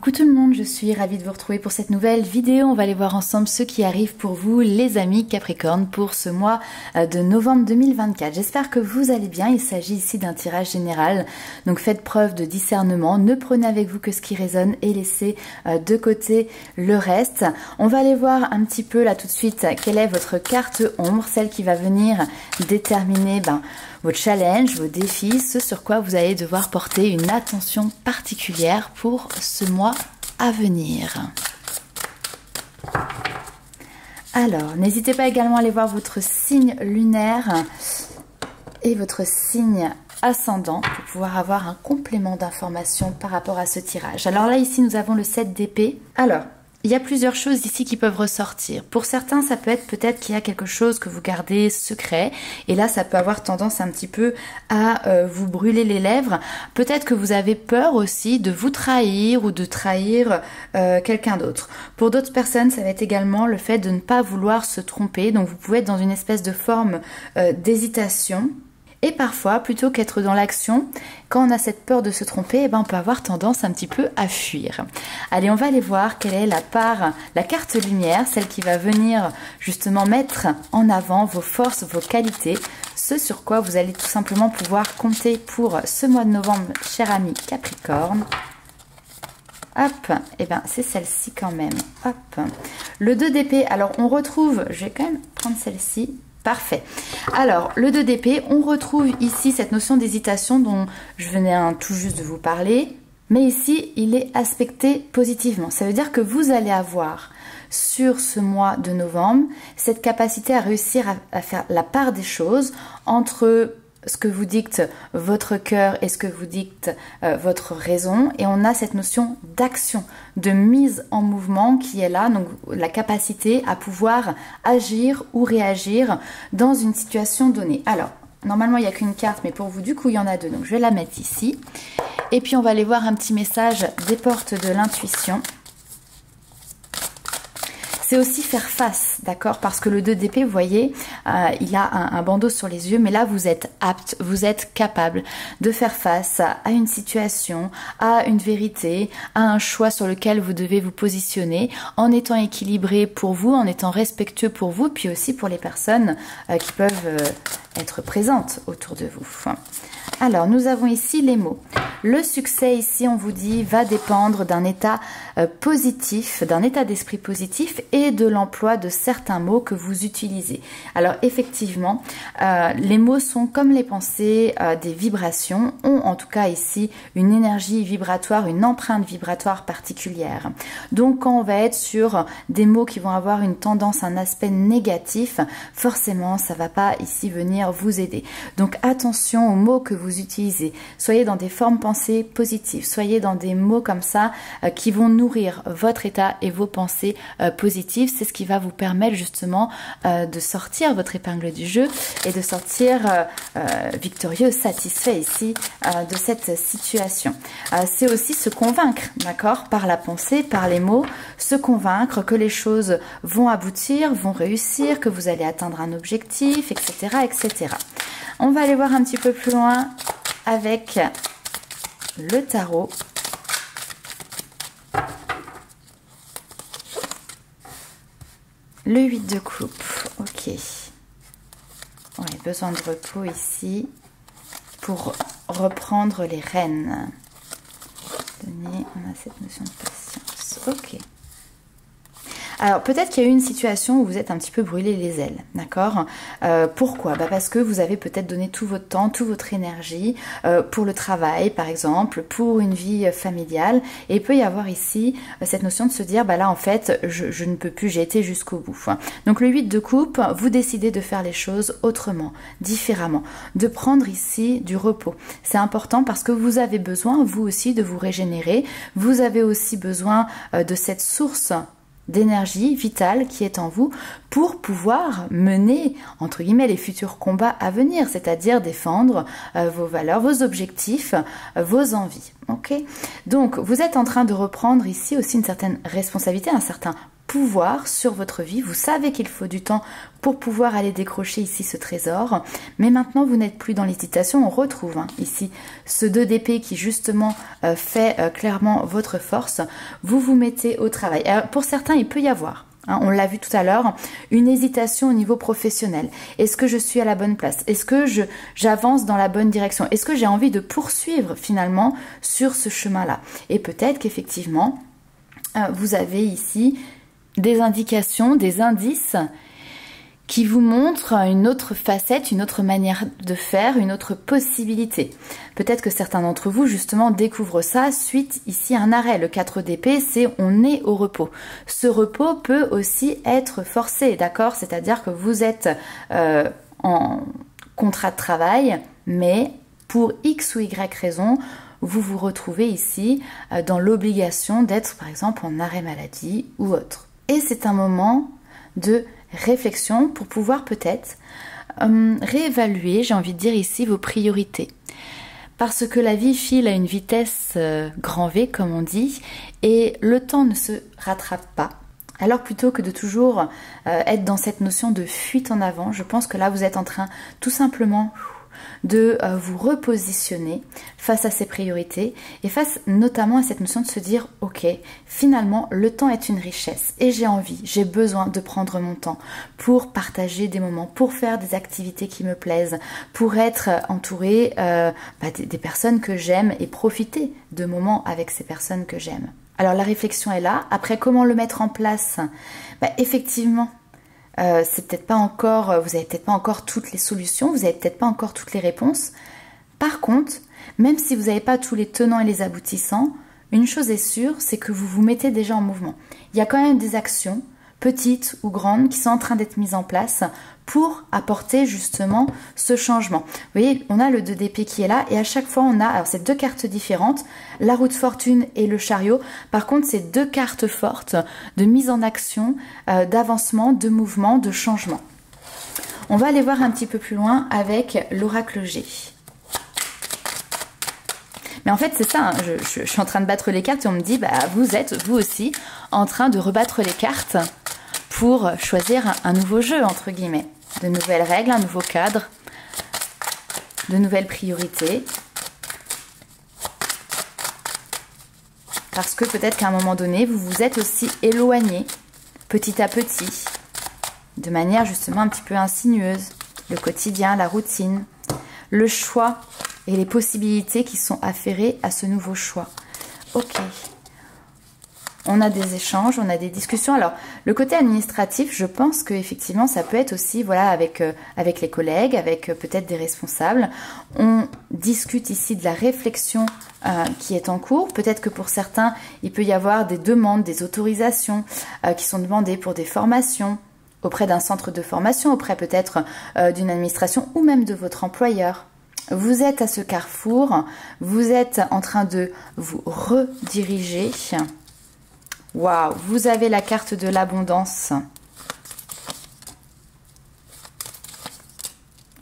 Coucou tout le monde, je suis ravie de vous retrouver pour cette nouvelle vidéo. On va aller voir ensemble ce qui arrive pour vous les amis Capricorne pour ce mois de novembre 2024. J'espère que vous allez bien, il s'agit ici d'un tirage général, donc faites preuve de discernement, ne prenez avec vous que ce qui résonne et laissez de côté le reste. On va aller voir un petit peu là tout de suite quelle est votre carte ombre, celle qui va venir déterminer vos challenges, vos défis, ce sur quoi vous allez devoir porter une attention particulière pour ce mois à venir. Alors, n'hésitez pas également à aller voir votre signe lunaire et votre signe ascendant pour pouvoir avoir un complément d'information par rapport à ce tirage. Alors là, ici, nous avons le 7 d'épée. Alors, il y a plusieurs choses ici qui peuvent ressortir. Pour certains, ça peut être peut-être qu'il y a quelque chose que vous gardez secret. Et là, ça peut avoir tendance un petit peu à vous brûler les lèvres. Peut-être que vous avez peur aussi de vous trahir ou de trahir quelqu'un d'autre. Pour d'autres personnes, ça va être également le fait de ne pas vouloir se tromper. Donc, vous pouvez être dans une espèce de forme d'hésitation. Et parfois, plutôt qu'être dans l'action, quand on a cette peur de se tromper, on peut avoir tendance un petit peu à fuir. Allez, on va aller voir quelle est la carte lumière, celle qui va venir justement mettre en avant vos forces, vos qualités, ce sur quoi vous allez tout simplement pouvoir compter pour ce mois de novembre, cher ami Capricorne. Hop, et c'est celle-ci quand même. Hop, le 2 d'épée. Alors, on retrouve, je vais quand même prendre celle-ci. Parfait. Alors, le 2 d'épée, on retrouve ici cette notion d'hésitation dont je venais tout juste de vous parler. Mais ici, il est aspecté positivement. Ça veut dire que vous allez avoir sur ce mois de novembre cette capacité à réussir à faire la part des choses entre ce que vous dicte votre cœur et ce que vous dicte votre raison. Et on a cette notion d'action, de mise en mouvement qui est là, donc la capacité à pouvoir agir ou réagir dans une situation donnée. Alors, normalement, il n'y a qu'une carte, mais pour vous, du coup, il y en a deux. Donc, je vais la mettre ici. Et puis, on va aller voir un petit message des portes de l'intuition. C'est aussi faire face, d'accord? Parce que le 2 d'épée, vous voyez, il a un bandeau sur les yeux, mais là, vous êtes apte, vous êtes capable de faire face à une situation, à une vérité, à un choix sur lequel vous devez vous positionner, en étant équilibré pour vous, en étant respectueux pour vous, puis aussi pour les personnes qui peuvent être présentes autour de vous. Alors, nous avons ici les mots. Le succès, ici, on vous dit, va dépendre d'un état positif, d'un état d'esprit positif et de l'emploi de certains mots que vous utilisez. Alors, effectivement, les mots sont comme les pensées, des vibrations, ont en tout cas ici une énergie vibratoire, une empreinte vibratoire particulière. Donc, quand on va être sur des mots qui vont avoir une tendance, un aspect négatif, forcément, ça ne va pas ici venir vous aider. Donc, attention aux mots que vous utilisez. Soyez dans des formes pensées positives. Soyez dans des mots comme ça qui vont nourrir votre état et vos pensées positives. C'est ce qui va vous permettre justement de sortir votre épingle du jeu et de sortir victorieux, satisfait ici de cette situation. C'est aussi se convaincre, d'accord, par la pensée, par les mots, se convaincre que les choses vont aboutir, vont réussir, que vous allez atteindre un objectif, etc., etc. On va aller voir un petit peu plus loin avec le tarot. Le 8 de coupe, ok. Ouais, besoin de repos ici pour reprendre les rênes. On a cette notion de patience, ok. Alors, peut-être qu'il y a eu une situation où vous êtes un petit peu brûlé les ailes, d'accord? Pourquoi? Parce que vous avez peut-être donné tout votre temps, toute votre énergie pour le travail, par exemple, pour une vie familiale. Et il peut y avoir ici cette notion de se dire, là, en fait, je ne peux plus, j'ai été jusqu'au bout. Donc, le 8 de coupe, vous décidez de faire les choses autrement, différemment, de prendre ici du repos. C'est important parce que vous avez besoin, vous aussi, de vous régénérer. Vous avez aussi besoin de cette source d'énergie vitale qui est en vous pour pouvoir mener, entre guillemets, les futurs combats à venir, c'est-à-dire défendre vos valeurs, vos objectifs, vos envies. Ok? Donc, vous êtes en train de reprendre ici aussi une certaine responsabilité, un certain pouvoir sur votre vie. Vous savez qu'il faut du temps pour pouvoir aller décrocher ici ce trésor. Mais maintenant, vous n'êtes plus dans l'hésitation. On retrouve ici ce 2 d'épée qui justement fait clairement votre force. Vous vous mettez au travail. Alors, pour certains, il peut y avoir, on l'a vu tout à l'heure, une hésitation au niveau professionnel. Est-ce que je suis à la bonne place? Est-ce que j'avance dans la bonne direction? Est-ce que j'ai envie de poursuivre finalement sur ce chemin-là? Et peut-être qu'effectivement, vous avez ici des indications, des indices qui vous montrent une autre facette, une autre manière de faire, une autre possibilité. Peut-être que certains d'entre vous, justement, découvrent ça suite ici à un arrêt. Le 4 d'épée, c'est on est au repos. Ce repos peut aussi être forcé, d'accord? C'est-à-dire que vous êtes en contrat de travail, mais pour X ou Y raison, vous vous retrouvez ici dans l'obligation d'être, par exemple, en arrêt maladie ou autre. Et c'est un moment de réflexion pour pouvoir peut-être réévaluer, j'ai envie de dire ici, vos priorités. Parce que la vie file à une vitesse grand V, comme on dit, et le temps ne se rattrape pas. Alors plutôt que de toujours être dans cette notion de fuite en avant, je pense que là vous êtes en train tout simplement de vous repositionner face à ces priorités et face notamment à cette notion de se dire ok, finalement le temps est une richesse et j'ai envie, j'ai besoin de prendre mon temps pour partager des moments, pour faire des activités qui me plaisent, pour être entourée des personnes que j'aime et profiter de moments avec ces personnes que j'aime. Alors la réflexion est là. Après, comment le mettre en place? Effectivement, c'est peut-être pas encore, vous n'avez peut-être pas encore toutes les solutions, vous n'avez peut-être pas encore toutes les réponses. Par contre, même si vous n'avez pas tous les tenants et les aboutissants, une chose est sûre, c'est que vous vous mettez déjà en mouvement. Il y a quand même des actions, petites ou grandes, qui sont en train d'être mises en place pour apporter justement ce changement. Vous voyez, on a le 2 d'épée qui est là et à chaque fois on a, alors c'est 2 cartes différentes, la roue de fortune et le chariot. Par contre, c'est 2 cartes fortes de mise en action, d'avancement, de mouvement, de changement. On va aller voir un petit peu plus loin avec l'oracle G. Mais en fait, c'est ça, je suis en train de battre les cartes et on me dit, vous êtes, vous aussi, en train de rebattre les cartes pour choisir un nouveau jeu, entre guillemets. De nouvelles règles, un nouveau cadre, de nouvelles priorités. Parce que peut-être qu'à un moment donné, vous vous êtes aussi éloigné, petit à petit, de manière justement un petit peu insinueuse. Le quotidien, la routine, le choix et les possibilités qui sont afférées à ce nouveau choix. Ok. On a des échanges, on a des discussions. Alors, le côté administratif, je pense qu'effectivement, ça peut être aussi, voilà, avec les collègues, avec peut-être des responsables. On discute ici de la réflexion qui est en cours. Peut-être que pour certains, il peut y avoir des demandes, des autorisations qui sont demandées pour des formations auprès d'un centre de formation, auprès peut-être d'une administration ou même de votre employeur. Vous êtes à ce carrefour, vous êtes en train de vous rediriger. Waouh, vous avez la carte de l'abondance.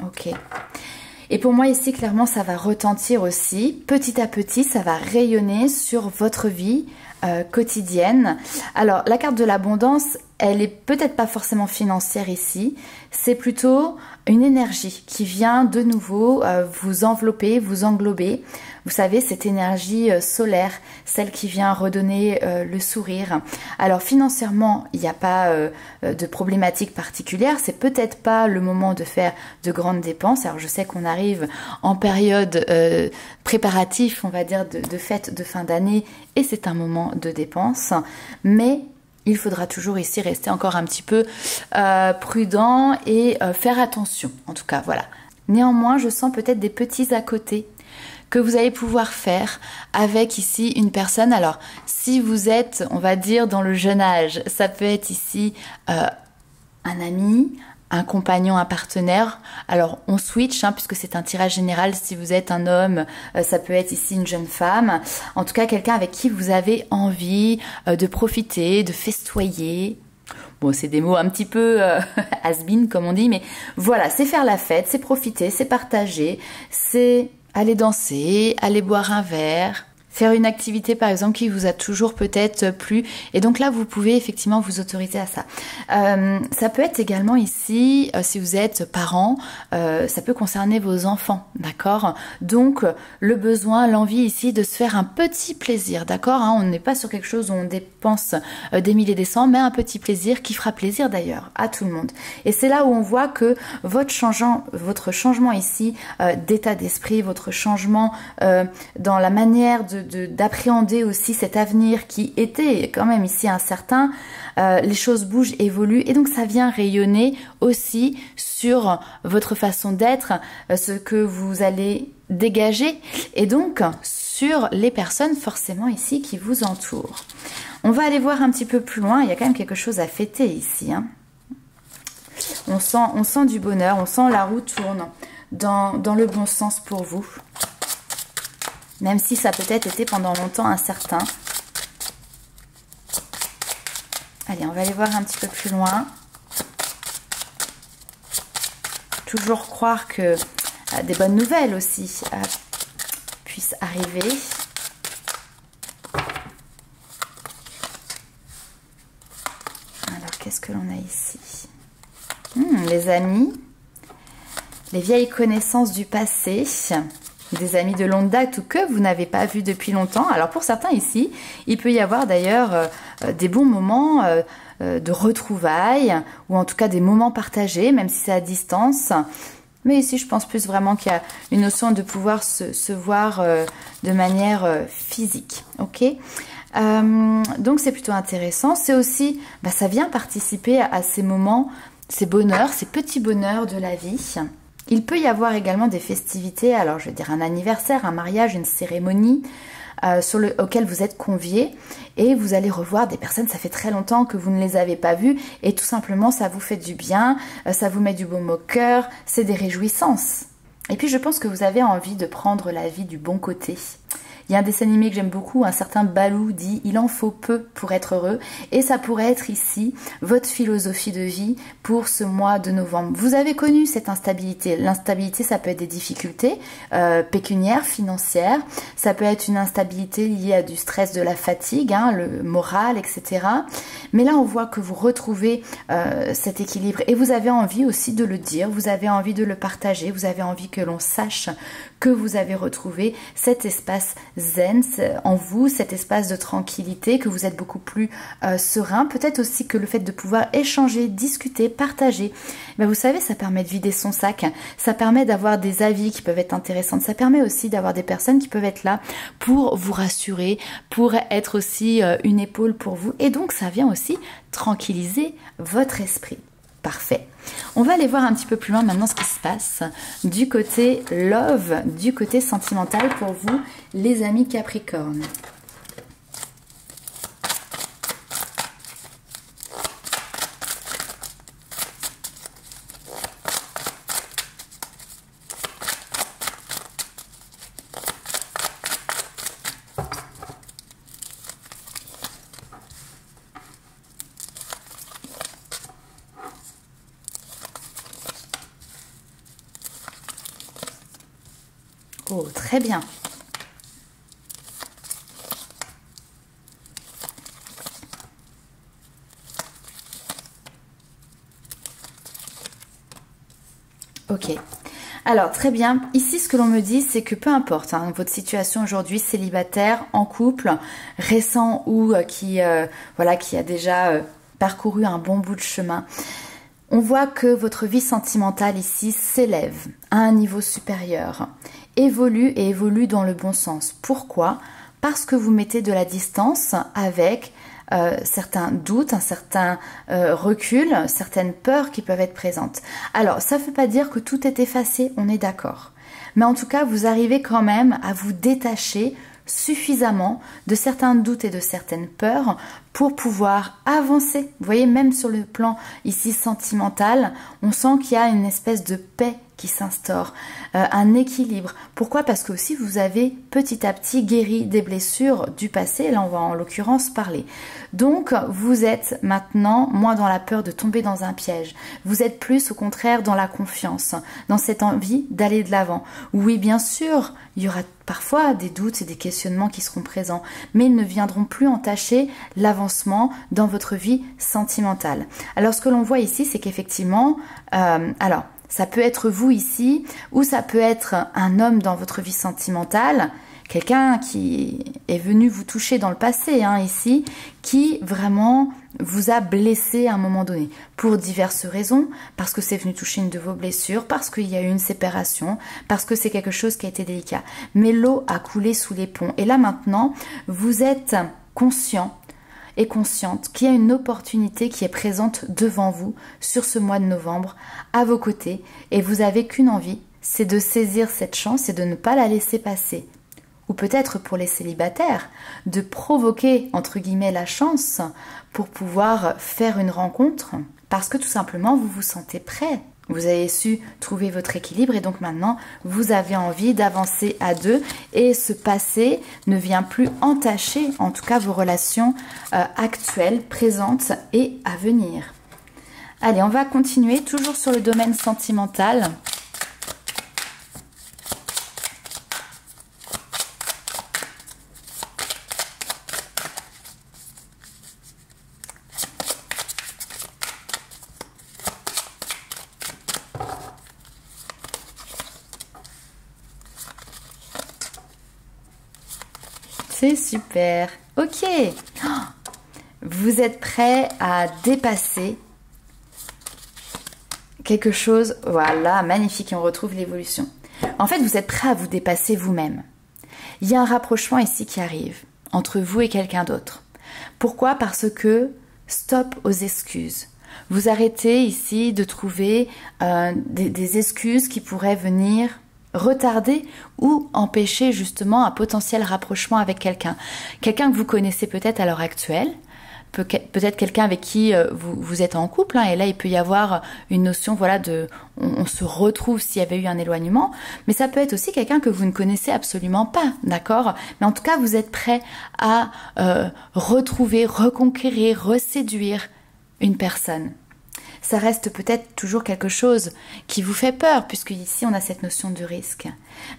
Ok. Et pour moi ici, clairement, ça va retentir aussi. Petit à petit, ça va rayonner sur votre vie quotidienne. Alors, la carte de l'abondance, elle est peut-être pas forcément financière ici. C'est plutôt une énergie qui vient de nouveau vous envelopper, vous englober. Vous savez, cette énergie solaire, celle qui vient redonner le sourire. Alors financièrement, il n'y a pas de problématique particulière. C'est peut-être pas le moment de faire de grandes dépenses. Alors je sais qu'on arrive en période préparatif, on va dire, de fête de fin d'année. Et c'est un moment de dépenses. Mais il faudra toujours ici rester encore un petit peu prudent et faire attention. En tout cas, voilà. Néanmoins, je sens peut-être des petits à côté que vous allez pouvoir faire avec ici une personne. Alors, si vous êtes, on va dire, dans le jeune âge, ça peut être ici un ami, un compagnon, un partenaire. Alors, on switch, puisque c'est un tirage général. Si vous êtes un homme, ça peut être ici une jeune femme. En tout cas, quelqu'un avec qui vous avez envie de profiter, de festoyer. Bon, c'est des mots un petit peu has-been, comme on dit, mais voilà, c'est faire la fête, c'est profiter, c'est partager, c'est aller danser, aller boire un verre, faire une activité par exemple qui vous a toujours peut-être plu, et donc là vous pouvez effectivement vous autoriser à ça. Ça peut être également ici, si vous êtes parent, ça peut concerner vos enfants, d'accord? Donc le besoin, l'envie ici de se faire un petit plaisir, d'accord, hein? On n'est pas sur quelque chose où on dépense des milliers et des cents, mais un petit plaisir qui fera plaisir d'ailleurs à tout le monde. Et c'est là où on voit que votre changement ici d'état d'esprit, votre changement dans la manière d'appréhender aussi cet avenir qui était quand même ici incertain, les choses bougent, évoluent, et donc ça vient rayonner aussi sur votre façon d'être, ce que vous allez dégager, et donc sur les personnes forcément ici qui vous entourent. On va aller voir un petit peu plus loin, il y a quand même quelque chose à fêter ici, hein. On sent du bonheur, on sent la roue tourne dans le bon sens pour vous. Même si ça a peut-être été pendant longtemps incertain. Allez, on va aller voir un petit peu plus loin. Toujours croire que des bonnes nouvelles aussi puissent arriver. Alors, qu'est-ce que l'on a ici? Les amis, les vieilles connaissances du passé, des amis de longue date ou que vous n'avez pas vus depuis longtemps. Alors pour certains ici, il peut y avoir d'ailleurs des bons moments de retrouvailles, ou en tout cas des moments partagés, même si c'est à distance. Mais ici, je pense plus vraiment qu'il y a une notion de pouvoir se voir de manière physique. Ok, donc c'est plutôt intéressant. C'est aussi, ça vient participer à ces moments, ces bonheurs, ces petits bonheurs de la vie. Il peut y avoir également des festivités, alors je veux dire un anniversaire, un mariage, une cérémonie auquel vous êtes conviés, et vous allez revoir des personnes, ça fait très longtemps que vous ne les avez pas vues, et tout simplement ça vous fait du bien, ça vous met du baume au cœur, c'est des réjouissances. Et puis je pense que vous avez envie de prendre la vie du bon côté. Il y a un dessin animé que j'aime beaucoup, un certain Balou dit « Il en faut peu pour être heureux ». Et ça pourrait être ici votre philosophie de vie pour ce mois de novembre. Vous avez connu cette instabilité. L'instabilité, ça peut être des difficultés pécuniaires, financières. Ça peut être une instabilité liée à du stress, de la fatigue, hein, le moral, etc. Mais là, on voit que vous retrouvez cet équilibre. Et vous avez envie aussi de le dire, vous avez envie de le partager, vous avez envie que l'on sache que vous avez retrouvé cet espace zen en vous, cet espace de tranquillité, que vous êtes beaucoup plus serein. Peut-être aussi que le fait de pouvoir échanger, discuter, partager, vous savez, ça permet de vider son sac, ça permet d'avoir des avis qui peuvent être intéressants, ça permet aussi d'avoir des personnes qui peuvent être là pour vous rassurer, pour être aussi une épaule pour vous, et donc ça vient aussi tranquilliser votre esprit. Parfait. On va aller voir un petit peu plus loin maintenant ce qui se passe du côté love, du côté sentimental pour vous, les amis Capricorne. Oh, très bien. Ok. Alors, très bien. Ici, ce que l'on me dit, c'est que peu importe votre situation aujourd'hui, célibataire, en couple, récent ou qui a déjà parcouru un bon bout de chemin, on voit que votre vie sentimentale ici s'élève à un niveau supérieur, évolue et évolue dans le bon sens. Pourquoi? Parce que vous mettez de la distance avec certains doutes, un certain recul, certaines peurs qui peuvent être présentes. Alors, ça ne veut pas dire que tout est effacé, on est d'accord. Mais en tout cas, vous arrivez quand même à vous détacher suffisamment de certains doutes et de certaines peurs pour pouvoir avancer. Vous voyez, même sur le plan ici sentimental, on sent qu'il y a une espèce de paix qui s'instaure, un équilibre. Pourquoi? Parce que aussi vous avez petit à petit guéri des blessures du passé, là on va en l'occurrence parler. Donc vous êtes maintenant moins dans la peur de tomber dans un piège, vous êtes plus au contraire dans la confiance, dans cette envie d'aller de l'avant. Oui, bien sûr, il y aura parfois des doutes et des questionnements qui seront présents, mais ils ne viendront plus entacher l'avancement dans votre vie sentimentale. Alors ce que l'on voit ici, c'est qu'effectivement, alors ça peut être vous ici, ou ça peut être un homme dans votre vie sentimentale, quelqu'un qui est venu vous toucher dans le passé, ici, qui vraiment vous a blessé à un moment donné, pour diverses raisons, parce que c'est venu toucher une de vos blessures, parce qu'il y a eu une séparation, parce que c'est quelque chose qui a été délicat. Mais l'eau a coulé sous les ponts. Et là maintenant, vous êtes conscient et consciente qu'il y a une opportunité qui est présente devant vous sur ce mois de novembre, à vos côtés, et vous n'avez qu'une envie, c'est de saisir cette chance et de ne pas la laisser passer. Ou peut-être pour les célibataires, de provoquer entre guillemets la chance pour pouvoir faire une rencontre parce que tout simplement vous vous sentez prêt. Vous avez su trouver votre équilibre et donc maintenant vous avez envie d'avancer à deux et ce passé ne vient plus entacher en tout cas vos relations actuelles, présentes et à venir. Allez, on va continuer toujours sur le domaine sentimental. C'est super. Ok. Vous êtes prêt à dépasser quelque chose. Voilà, magnifique. Et on retrouve l'évolution. En fait, vous êtes prêt à vous dépasser vous-même. Il y a un rapprochement ici qui arrive entre vous et quelqu'un d'autre. Pourquoi? Parce que stop aux excuses. Vous arrêtez ici de trouver des excuses qui pourraient venir retarder ou empêcher justement un potentiel rapprochement avec quelqu'un. Quelqu'un que vous connaissez peut-être à l'heure actuelle, peut-être quelqu'un avec qui vous êtes en couple, et là il peut y avoir une notion voilà de on se retrouve s'il y avait eu un éloignement, mais ça peut être aussi quelqu'un que vous ne connaissez absolument pas, d'accord? Mais en tout cas vous êtes prêt à retrouver, reconquérir, reséduire une personne. Ça reste peut-être toujours quelque chose qui vous fait peur, puisque ici on a cette notion de risque.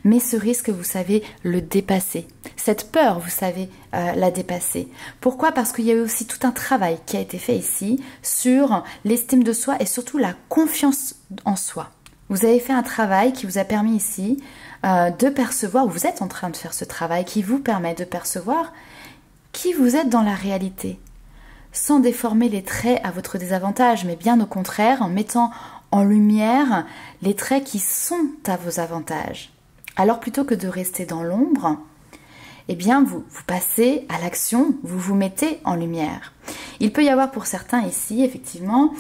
Mais ce risque, vous savez le dépasser. Cette peur, vous savez la dépasser. Pourquoi? Parce qu'il y a eu aussi tout un travail qui a été fait ici sur l'estime de soi et surtout la confiance en soi. Vous avez fait un travail qui vous a permis ici de percevoir, ou vous êtes en train de faire ce travail qui vous permet de percevoir qui vous êtes dans la réalité. Sans déformer les traits à votre désavantage, mais bien au contraire, en mettant en lumière les traits qui sont à vos avantages. Alors plutôt que de rester dans l'ombre, eh bien vous passez à l'action, vous vous mettez en lumière. Il peut y avoir pour certains ici, effectivement,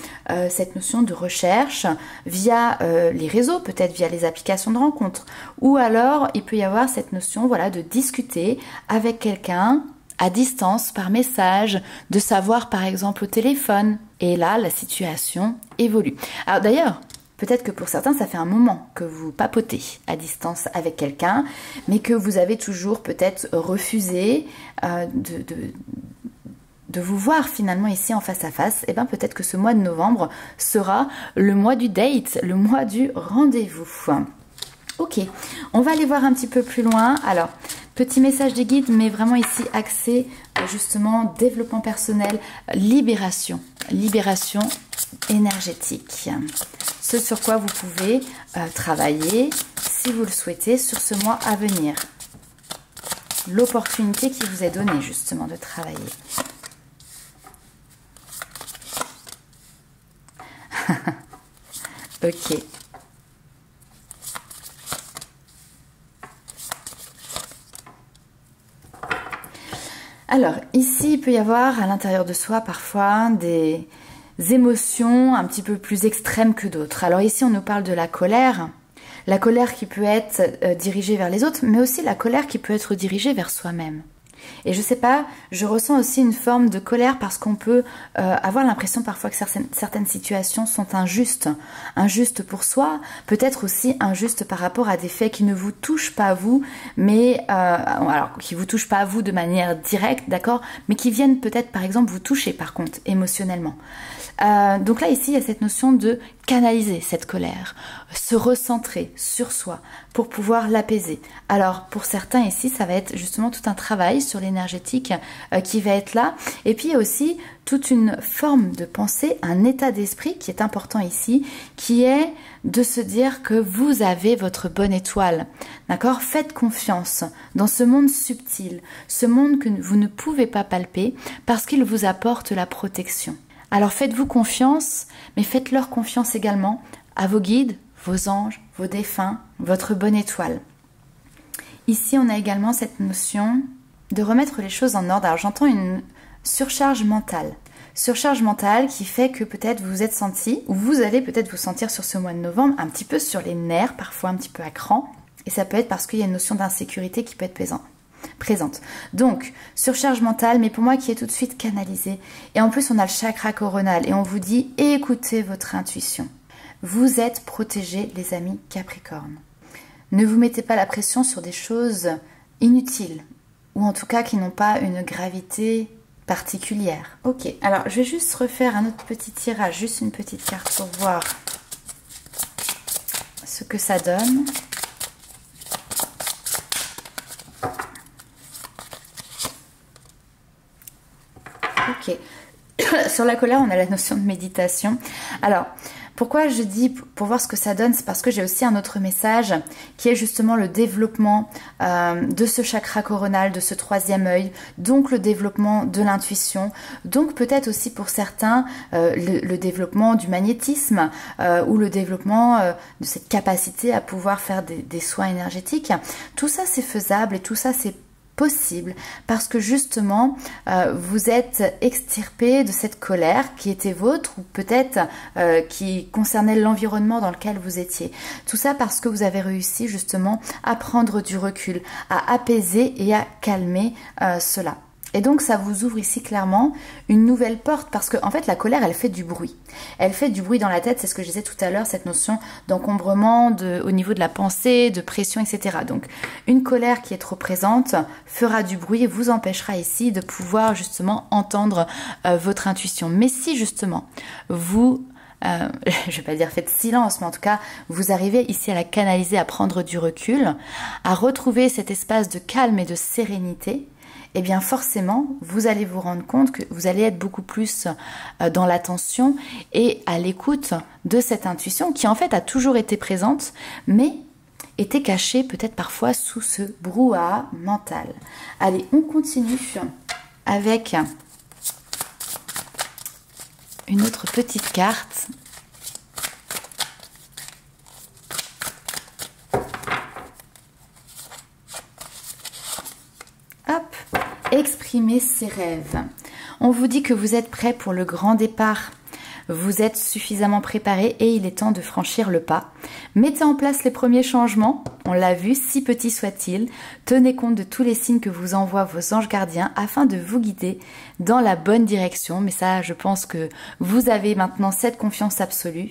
cette notion de recherche via les réseaux, peut-être via les applications de rencontres, ou alors il peut y avoir cette notion voilà, de discuter avec quelqu'un à distance, par message, de savoir par exemple au téléphone. Et là, la situation évolue. Alors d'ailleurs, peut-être que pour certains, ça fait un moment que vous papotez à distance avec quelqu'un, mais que vous avez toujours peut-être refusé de vous voir finalement ici en face à face. Et bien peut-être que ce mois de novembre sera le mois du date, le mois du rendez-vous. Ok, on va aller voir un petit peu plus loin. Alors, petit message des guides, mais vraiment ici axé justement développement personnel, libération énergétique. Ce sur quoi vous pouvez travailler, si vous le souhaitez, sur ce mois à venir. L'opportunité qui vous est donnée justement de travailler. Ok. Alors, ici, il peut y avoir à l'intérieur de soi parfois des émotions un petit peu plus extrêmes que d'autres. Alors ici, on nous parle de la colère qui peut être dirigée vers les autres, mais aussi la colère qui peut être dirigée vers soi-même. Et je sais pas, je ressens aussi une forme de colère parce qu'on peut avoir l'impression parfois que certaines situations sont injustes. Injustes pour soi, peut-être aussi injustes par rapport à des faits qui ne vous touchent pas à vous, mais alors qui vous touchent pas à vous de manière directe, d'accord, mais qui viennent peut-être par exemple vous toucher par contre émotionnellement. Donc là ici il y a cette notion de canaliser cette colère, se recentrer sur soi pour pouvoir l'apaiser. Alors pour certains ici ça va être justement tout un travail sur l'énergétique qui va être là, et puis il y a aussi toute une forme de pensée, un état d'esprit qui est important ici, qui est de se dire que vous avez votre bonne étoile, d'accord? Faites confiance dans ce monde subtil, ce monde que vous ne pouvez pas palper parce qu'il vous apporte la protection. Alors faites-vous confiance, mais faites-leur confiance également à vos guides, vos anges, vos défunts, votre bonne étoile. Ici, on a également cette notion de remettre les choses en ordre. Alors j'entends une surcharge mentale. Surcharge mentale qui fait que peut-être vous vous êtes senti, ou vous allez peut-être vous sentir sur ce mois de novembre, un petit peu sur les nerfs, parfois un petit peu à cran. Et ça peut être parce qu'il y a une notion d'insécurité qui peut être présente. Donc, surcharge mentale, mais pour moi qui est tout de suite canalisée. Et en plus, on a le chakra coronal et on vous dit écoutez votre intuition. Vous êtes protégés, les amis Capricorne. Ne vous mettez pas la pression sur des choses inutiles ou en tout cas qui n'ont pas une gravité particulière. Ok, alors je vais juste refaire un autre petit tirage, juste une petite carte pour voir ce que ça donne. Ok, sur la colère, on a la notion de méditation. Alors, pourquoi je dis pour voir ce que ça donne, c'est parce que j'ai aussi un autre message qui est justement le développement de ce chakra coronal, de ce troisième œil, donc le développement de l'intuition, donc peut-être aussi pour certains le développement du magnétisme ou le développement de cette capacité à pouvoir faire des soins énergétiques. Tout ça c'est faisable et tout ça c'est possible parce que justement vous êtes extirpé de cette colère qui était vôtre ou peut-être qui concernait l'environnement dans lequel vous étiez. Tout ça parce que vous avez réussi justement à prendre du recul, à apaiser et à calmer cela. Et donc ça vous ouvre ici clairement une nouvelle porte parce que en fait la colère elle fait du bruit. Elle fait du bruit dans la tête, c'est ce que je disais tout à l'heure, cette notion d'encombrement au niveau de la pensée, de pression, etc. Donc une colère qui est trop présente fera du bruit et vous empêchera ici de pouvoir justement entendre votre intuition. Mais si justement vous... je vais pas dire faites silence, mais en tout cas, vous arrivez ici à la canaliser, à prendre du recul, à retrouver cet espace de calme et de sérénité, eh bien forcément, vous allez vous rendre compte que vous allez être beaucoup plus dans l'attention et à l'écoute de cette intuition qui en fait a toujours été présente, mais était cachée peut-être parfois sous ce brouhaha mental. Allez, on continue avec une autre petite carte. Hop, exprimer ses rêves. On vous dit que vous êtes prêt pour le grand départ. Vous êtes suffisamment préparé et il est temps de franchir le pas. Mettez en place les premiers changements, on l'a vu, si petits soient-ils. Tenez compte de tous les signes que vous envoient vos anges gardiens afin de vous guider dans la bonne direction. Mais ça, je pense que vous avez maintenant cette confiance absolue.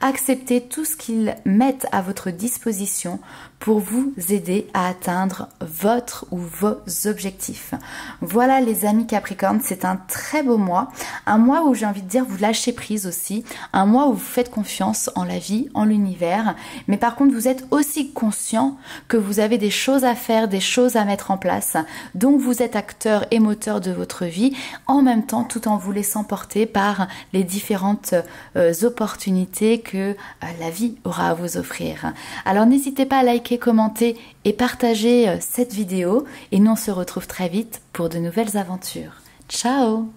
Acceptez tout ce qu'ils mettent à votre disposition pour vous aider à atteindre votre ou vos objectifs. Voilà les amis Capricorne, c'est un très beau mois. Un mois où j'ai envie de dire vous lâchez prise aussi. Un mois où vous faites confiance en la vie, en l'univers. Mais par contre, vous êtes aussi conscient que vous avez des choses à faire, des choses à mettre en place. Donc vous êtes acteur et moteur de votre vie en même temps, tout en vous laissant porter par les différentes opportunités que la vie aura à vous offrir. Alors n'hésitez pas à liker, commenter et partager cette vidéo. Et nous on se retrouve très vite pour de nouvelles aventures. Ciao!